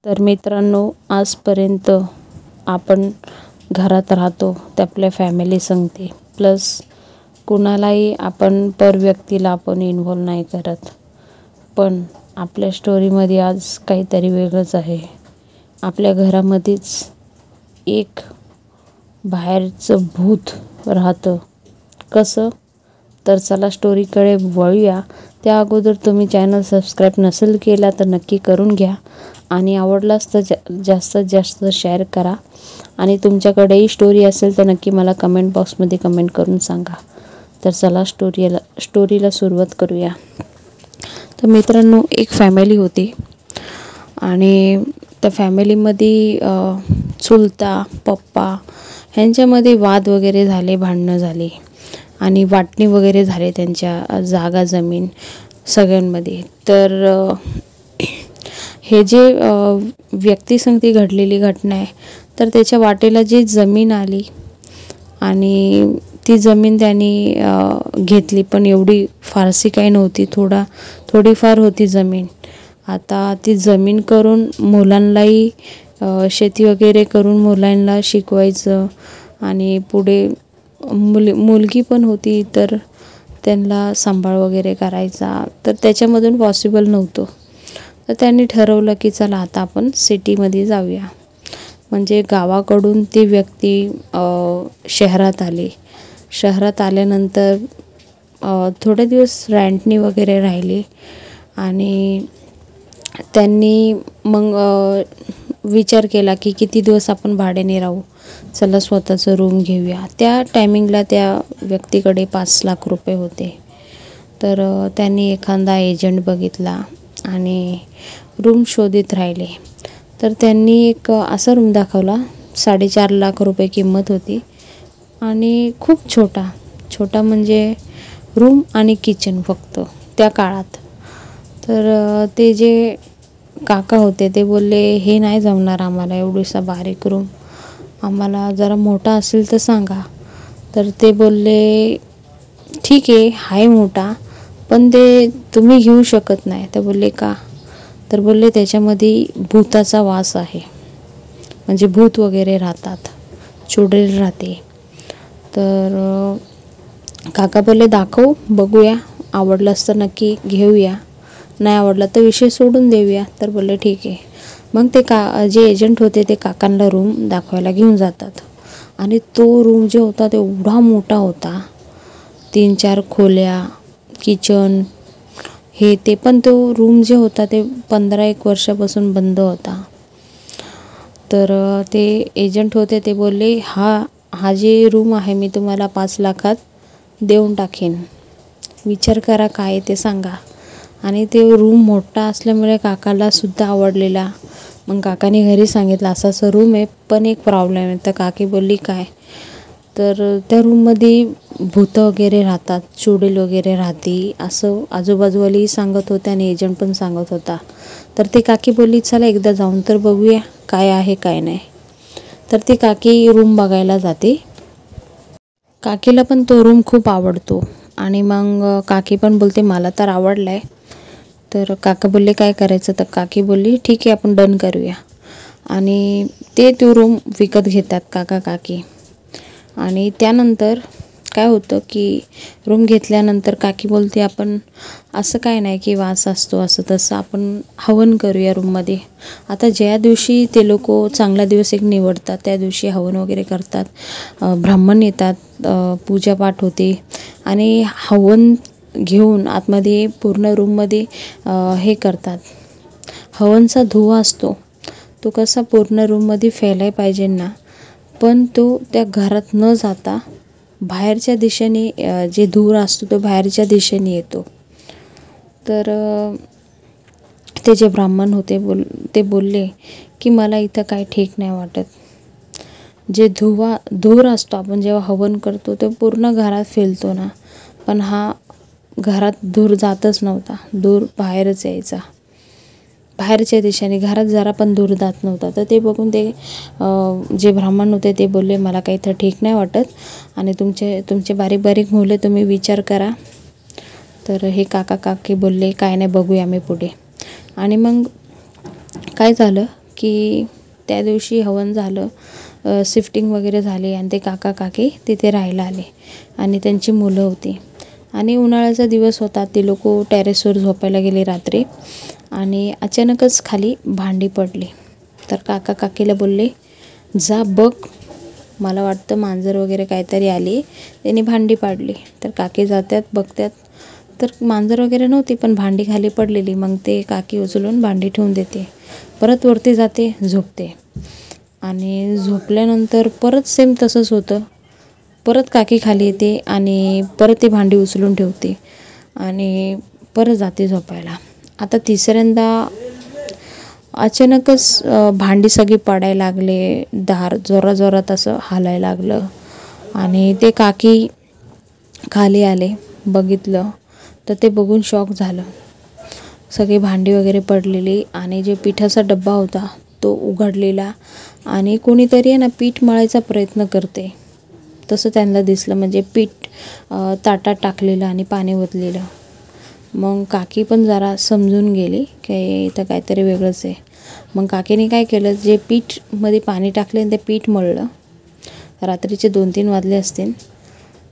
तर मित्रांनो, आजपर्यंत आपण घरात राहतो ते आपल्या फॅमिली संगती, प्लस कुणालाही आपण पर व्यक्तीला आपण इन्व्हॉल्व नाही करत. पण आपल्या स्टोरीमध्ये आज काहीतरी वेगळंच आहे. आपल्या घरामध्येच एक बाहेरचं भूत राहतं. कसं? तर चला स्टोरीकडे वळूया. त्या अगोदर तुम्ही चॅनल सबस्क्राईब नसेल केला तर नक्की करून घ्या आणि आवडलाच तर जास्तीत जास्त शेअर करा. आणि तुमच्याकडेही स्टोरी असेल तर नक्की मला कमेंट बॉक्समध्ये कमेंट करून सांगा. तर चला स्टोरीला सुरुवात करूया. तर मित्रांनो, एक फॅमिली होती आणि त्या फॅमिलीमध्ये चुलता पप्पा ह्यांच्यामध्ये वाद वगैरे झाले, भांडणं झाली आणि वाटणी वगैरे झाले त्यांच्या जागा जमीन सगळ्यांमध्ये. तर हे जे व्यक्तीसंगती घडलेली घटना आहे, तर त्याच्या वाटेला जी जमीन आली आणि ती जमीन त्यांनी घेतली, पण एवढी फारशी काही नव्हती, थोडीफार होती जमीन. आता ती जमीन करून मुलांनाही शेती वगैरे करून मुलांना शिकवायचं आणि पुढे मुलगी पण होती, तर त्यांना सांभाळ वगैरे करायचा, तर त्याच्यामधून पॉसिबल नव्हतं. तर त्यांनी ठरवलं की चला आता आपण सिटीमध्ये जाऊया. म्हणजे गावाकडून ती व्यक्ती शहरात आली. शहरात आल्यानंतर थोडे दिवस रेंटनी वगैरे राहिले आणि त्यांनी मग विचार केला की किती दिवस आपण भाड्याने राहू, चला स्वतःचं रूम घेऊया. त्या टायमिंगला त्या व्यक्तीकडे 5 लाख रुपये होते. तर त्यांनी एखादा एजंट बघितला आणि रूम शोधित राहिले. तर त्यांनी एक असा रूम दाखवला, 4.5 लाख रुपये किंमत होती आणि खूप छोटा म्हणजे रूम आणि किचन फक्त त्या काळात. तर ते जे काका होते ते बोलले, हे नाही जमणार आम्हाला, एवढीसा बारीक रूम, आम्हाला जरा मोठा असेल तर सांगा. तर ते बोलले ठीक आहे मोठा, पण ते तुम्ही घेऊ शकत नाही. ते बोलले का? तर बोलले त्याच्यामध्ये भूताचा वास आहे, म्हणजे भूत वगैरे राहतात, चुडेल राहते. तर काका बोलले दाखव, बघूया, आवडलंच तर नक्की घेऊया, नाही आवडला तर विषय सोडून देऊया. तर बोलले ठीक आहे. मग ते जे एजंट होते ते काकांना रूम दाखवायला घेऊन जातात आणि तो रूम जो होता तो एवढा मोठा होता, 3-4 खोल्या, किचन, हे ते. पण तो रूम जे होता ते 15-1 वर्षापासून बंद होता. तर ते एजंट होते ते बोलले, हा जे रूम आहे मी तुम्हाला 5 लाखात देऊन टाकेन, विचार करा काय ते सांगा. आणि ते रूम मोठा असल्यामुळे काकाला सुद्धा आवडलेला. मग काकाने घरी सांगितलं असं रूम आहे, पण एक प्रॉब्लेम आहे. तर काकी बोलली काय? तर त्या रूममध्ये भूतं वगैरे राहतात, चुडेल वगैरे राहते, असं आजूबाजूवाली सांगत होते आणि एजंट पण सांगत होता. तर ती काकी बोलली चला एकदा जाऊन तर बघूया काय आहे काय नाही. तर ती काकी रूम बघायला जाते. काकीला पण तो रूम खूप आवडतो आणि मग काकी पण बोलते मला तर आवडलाय. तर काका बोलले काय करायचं? तर काकी बोलली ठीक आहे आपण डन करूया. आणि ते तो रूम विकत घेतात काका काकी. आणि त्यानंतर काय होतं की रूम घेतल्यानंतर काकी बोलते आपण असं काय नाही की वास असतो असं तसं, आपण हवन करूया रूममध्ये. आता ज्या दिवशी ते लोक चांगला दिवस एक निवडतात त्या दिवशी हवन वगैरे करतात, ब्राह्मण येतात, पूजापाठ होते आणि हवन घेऊन आतमध्ये पूर्ण रूममध्ये हे करतात. हवनचा धुवा असतो तो कसा पूर्ण रूममध्ये फैलाय पाहिजे ना, पण तो त्या घरात न जाता बाहेरच्या दिशेने जे धूर असतो तो बाहेरच्या दिशेने येतो. तर ते जे ब्राह्मण होते ते बोलले की मला इथं काही ठीक नाही वाटत. जे धूर असतो आपण जेव्हा हवन करतो तो पूर्ण घरात फैलतो ना, पण हा घरात धूर जातच नव्हता, धूर बाहेरच यायचा बाहेरच्या दिशेने, घरात जरा पण धूर जात नव्हता. तर ते बघून ते जे ब्राह्मण होते ते बोलले मला काही तर ठीक नाही वाटत आणि तुमचे बारीक बारीक मुलं तुम्ही विचार करा. तर हे काका काकी बोलले काय नाही बघूया आम्ही पुढे. आणि मग काय झालं की त्या दिवशी हवन झालं, शिफ्टिंग वगैरे झाली आणि ते काका काकी तिथे राहायला आले आणि त्यांची मुलं होती आणि उन्हाळ्याचा दिवस होता. ते लोक टेरेसवर झोपायला गेले रात्री आणि अचानकच खाली भांडी पडली. तर काका काकीला बोलले, जा बघ, मला वाटतं मांजर वगैरे काहीतरी आली, त्यांनी भांडी पाडली. तर काकी जातात बघतात, तर मांजर वगैरे नव्हती पण भांडी खाली पडलेली. मग ते काकी उचलून भांडी ठेवून देते, परत वरती जाते, झोपते आणि झोपल्यानंतर परत सेम तसंच होतं. परत काकी खाली येते आणि परत ती भांडी उचलून ठेवते आणि परत जाते झोपायला. आता तिसऱ्यांदा अचानकच भांडी सगळी पडायला लागले, दार जोरात असं हालायला लागलं आणि ते काकी खाली आले, बघितलं तर ते बघून शॉक झालं. सगळी भांडी वगैरे पडलेली आणि जे पिठाचा डब्बा होता तो उघडलेला आणि कोणीतरी आहे ना पीठ मळायचा प्रयत्न करते तसं त्यांना दिसलं. म्हणजे पीठ ताटात टाकलेलं आणि पाणी ओतलेलं. मग काकी पण जरा समजून गेली की इथं काहीतरी वेगळंच आहे. मग काकीने काय केलं, जे पीठमध्ये पाणी टाकले आणि ते पीठ मळलं. रात्रीचे 2-3 वाजले असतील.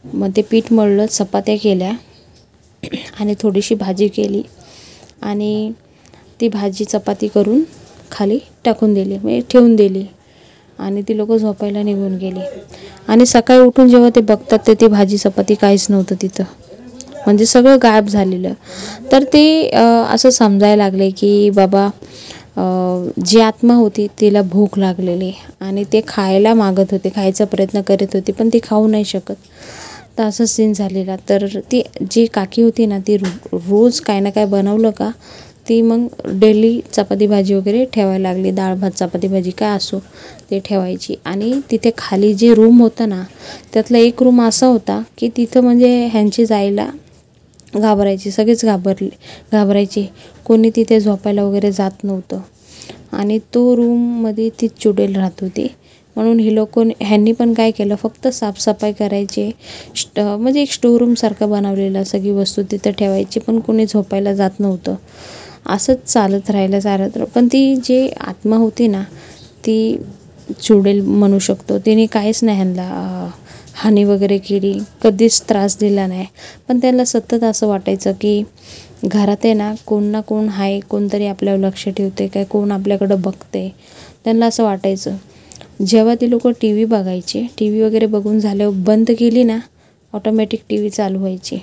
मग ते पीठ मळलं, चपात्या केल्या आणि थोडीशी भाजी केली आणि ती भाजी चपाती करून खाली टाकून दिली, म्हणजे ठेवून दिली आणि ती लोक झोपायला निघून गेली. आणि सकाळी उठून जेव्हा ते बघतात तर ती भाजी चपाती काहीच नव्हतं तिथं, म्हणजे सगळं गायब झालेलं. तर ते असं समजायला लागले की बाबा जी आत्मा होती तिला भूक लागलेली आणि ते खायला मागत होते, खायचा प्रयत्न करीत होते पण ती खाऊ नाही शकत. तर असं सीन झालेला. तर ती जी काकी होती ना ती रोज काय ना काय बनवलं का ती मग डेली चपाती भाजी वगैरे ठेवायला लागली. डाळ भात चपाती भाजी काय असो ते ठेवायची. आणि तिथे खाली जे रूम होता ना त्यातला एक रूम असा होता की तिथं म्हणजे ह्यांची जायला घाबरायची, सगळेच घाबरायचे. कोणी तिथे झोपायला वगैरे जात नव्हतं. आणि तो रूममध्ये ती चुडेल राहत होती. म्हणून ह्यांनी पण काय केलं, फक्त साफसफाई करायची, म्हणजे एक स्टोरूमसारखं बनवलेलं, सगळी वस्तू तिथं ठेवायची पण कोणी झोपायला जात नव्हतं. असंच चालत राहिलं. पण ती जी आत्मा होती ना ती चुडेल म्हणू शकतो, तिने काहीच नाही ह्यांना हानी वगैरे केली, कधीच त्रास दिला नाही. पण त्यांना सतत असं वाटायचं की घरात आहे ना कोण आहे, कोणतरी आपल्यावर लक्ष ठेवते काय, कोण आपल्याकडं बघते, त्यांना असं वाटायचं. जेव्हा ती लोक टी व्ही बघायचे, टी व्ही वगैरे बघून झाल्यावर बंद केली ना ऑटोमॅटिक टी व्ही चालू व्हायची.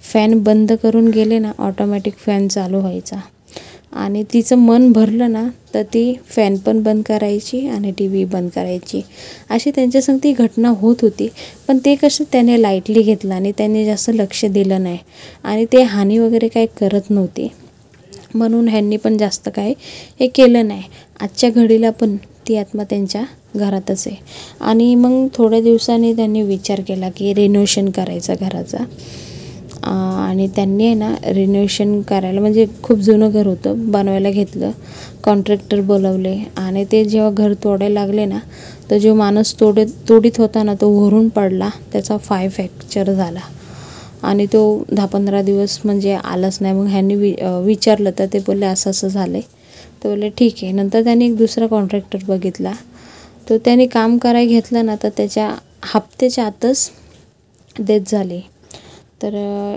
फॅन बंद करून गेले ना ऑटोमॅटिक फॅन चालू व्हायचा. आणि तिचं मन भरलं ना तर ती फॅन पण बंद करायची आणि टी व्ही बंद करायची. अशी त्यांच्यासंग ती घटना होत होती. पण ते कसं त्याने लाईटली घेतलं आणि त्याने जास्त लक्ष दिलं नाही आणि ते हानी वगैरे काही करत नव्हते, म्हणून ह्यांनी पण जास्त काय हे केलं नाही. आजच्या घडीला पण ती आत्मा त्यांच्या घरातच आहे. आणि मग थोड्या दिवसांनी त्यांनी विचार केला की रिनोव्हेशन करायचा घराचा. आणि त्यांनी आहे ना रिनोव्हेशन करायला, म्हणजे खूप जुनं घर होतं, बनवायला घेतलं, कॉन्ट्रॅक्टर बोलवले. आणि ते जेव्हा घर तोडायला लागले ना तर जो माणूस तोडीत होता ना तो वरून पडला, त्याचा पाय फ्रॅक्चर झाला आणि तो 10-15 दिवस म्हणजे आलाच नाही. मग ह्यांनी विचारलं तर ते बोलले असं असं झालं आहे. तर बोलले ठीक आहे. नंतर त्यांनी एक दुसरा कॉन्ट्रॅक्टर बघितला. तो त्याने काम करायला घेतलं ना तर त्याच्या हप्त्याच्या आतच डेथ झाली. तर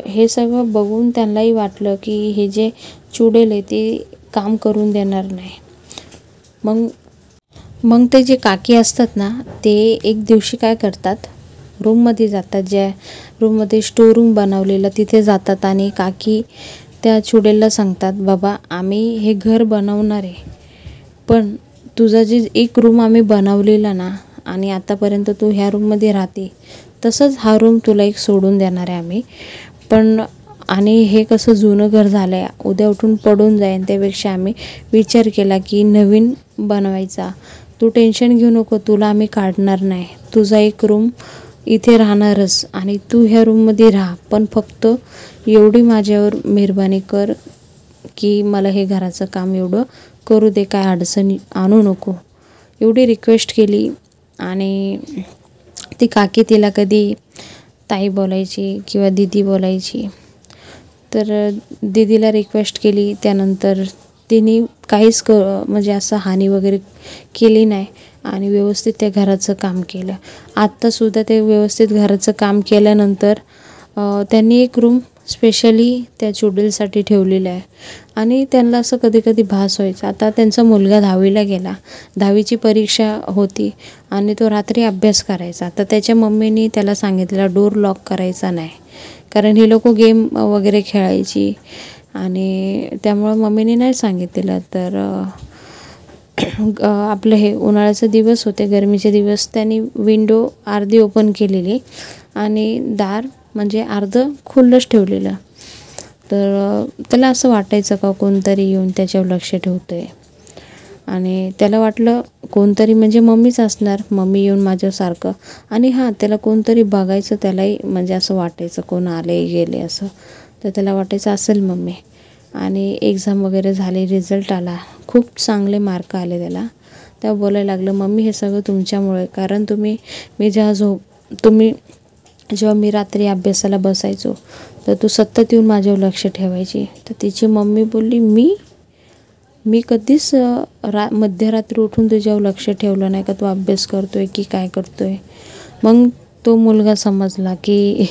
हे सगळं बघून त्यांनाही वाटलं की हे जे चुडेल आहे ते काम करून देणार नाही. मग ते जे काकी असतात ना ते एक दिवशी काय करतात, रूममध्ये जातात, ज्या रूममध्ये स्टोरूम बनवलेलं तिथे जातात आणि काकी त्या चुडेलला सांगतात, बाबा आम्ही हे घर बनवणार आहे पण तुझा जे एक रूम आम्ही बनवलेला ना आणि आतापर्यंत तू ह्या रूममध्ये राहते तसंच हा रूम तुला एक सोडून देणार आहे आम्ही पण. आणि हे कसं जुनं घर झालं आहे, उद्या उठून पडून जाईल, त्यापेक्षा आम्ही विचार केला की नवीन बनवायचा. तू टेन्शन घेऊ नको, तुला आम्ही काढणार नाही, तुझा एक रूम इथे राहणारच आणि तू ह्या रूममध्ये राहा. पण फक्त एवढी माझ्यावर मेहरबानी कर की मला हे घराचं काम एवढं करू दे, काय अडचणी आणू नको, एवढी रिक्वेस्ट केली. आणि ती काकी तिला कधी ताई बोलायची किंवा दीदी बोलायची. तर दीदीला रिक्वेस्ट केली, त्यानंतर तिने काहीच म्हणजे असं हानी वगैरे केली नाही आणि व्यवस्थित त्या घराचं काम केलं. आत्तासुद्धा ते व्यवस्थित घराचं काम केल्यानंतर त्यांनी एक रूम स्पेशली त्या चुडेलसाठी ठेवलेलं आहे. आणि त्यांना असं कधी कधी भास व्हायचा. आता त्यांचा मुलगा 10वीला गेला, 10वीची परीक्षा होती आणि तो रात्री अभ्यास करायचा. तर त्याच्या मम्मीनी त्याला सांगितलेलं डोर लॉक करायचा नाही, कारण ही लोक गेम वगैरे खेळायची आणि त्यामुळं मम्मीने नाही सांगितलेलं. तर आपलं हे उन्हाळ्याचे दिवस होते, गरमीचे दिवस, त्यांनी विंडो अर्धी ओपन केलेली आणि दार म्हणजे अर्धं खुल्लंच ठेवलेलं. तर त्याला असं वाटायचं का कोणतरी येऊन त्याच्यावर लक्ष ठेवतं आहे आणि त्याला वाटलं कोणतरी म्हणजे मम्मीच असणार, मम्मी येऊन माझ्यासारखं. आणि हां, त्याला कोणतरी बघायचं, त्यालाही म्हणजे असं वाटायचं कोण आले गेले असं. तर त्याला वाटायचं असेल मम्मी. आणि एक्झाम वगैरे झाली, रिझल्ट आला, खूप चांगले मार्क आले त्याला. तेव्हा बोलायला लागलं मम्मी हे सगळं तुमच्यामुळे, कारण जेव्हा मी रात्री अभ्यासाला बसायचो तर तू सतत येऊन माझ्यावर लक्ष ठेवायची. तर तिची मम्मी बोलली मी कधीच मध्यरात्री उठून तुझ्यावर लक्ष ठेवलं नाही का तू अभ्यास करतोय की काय करतोय. मग तो मुलगा समजला की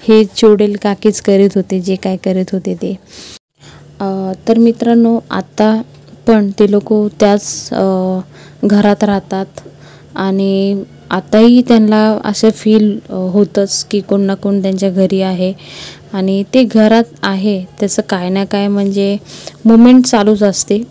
हे चुडेल काकीच करीत होते जे काय करीत होते ते. तर मित्रांनो, आता पण ते लोक त्याच घरात राहतात आणि आताही त्यांना असं फील होतंच की कोण ना कोण त्यांच्या घरी आहे आणि ते घरात आहे त्याचं काय ना काय म्हणजे मुमेंट चालूच असते.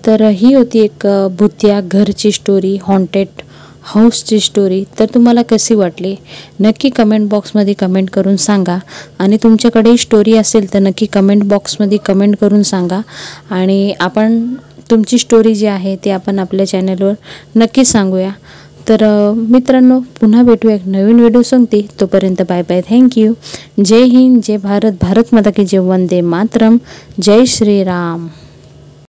तर ही होती एक भुतिया घरची स्टोरी, हॉन्टेड हाऊसची स्टोरी. तर तुम्हाला कशी वाटली नक्की कमेंट बॉक्समध्ये कमेंट करून सांगा. आणि तुमच्याकडे स्टोरी असेल तर नक्की कमेंट बॉक्समध्ये कमेंट करून सांगा आणि आपण तुमची स्टोरी जी आहे ती आपण आपल्या चॅनलवर नक्की सांगूया. तर मित्रांनो, पुन्हा भेटूया एक नवीन व्हिडिओ सांगते. तोपर्यंत बाय बाय, थँक्यू. जय हिंद, जय भारत, भारत माता की जय, वंदे मातरम, जय श्रीराम.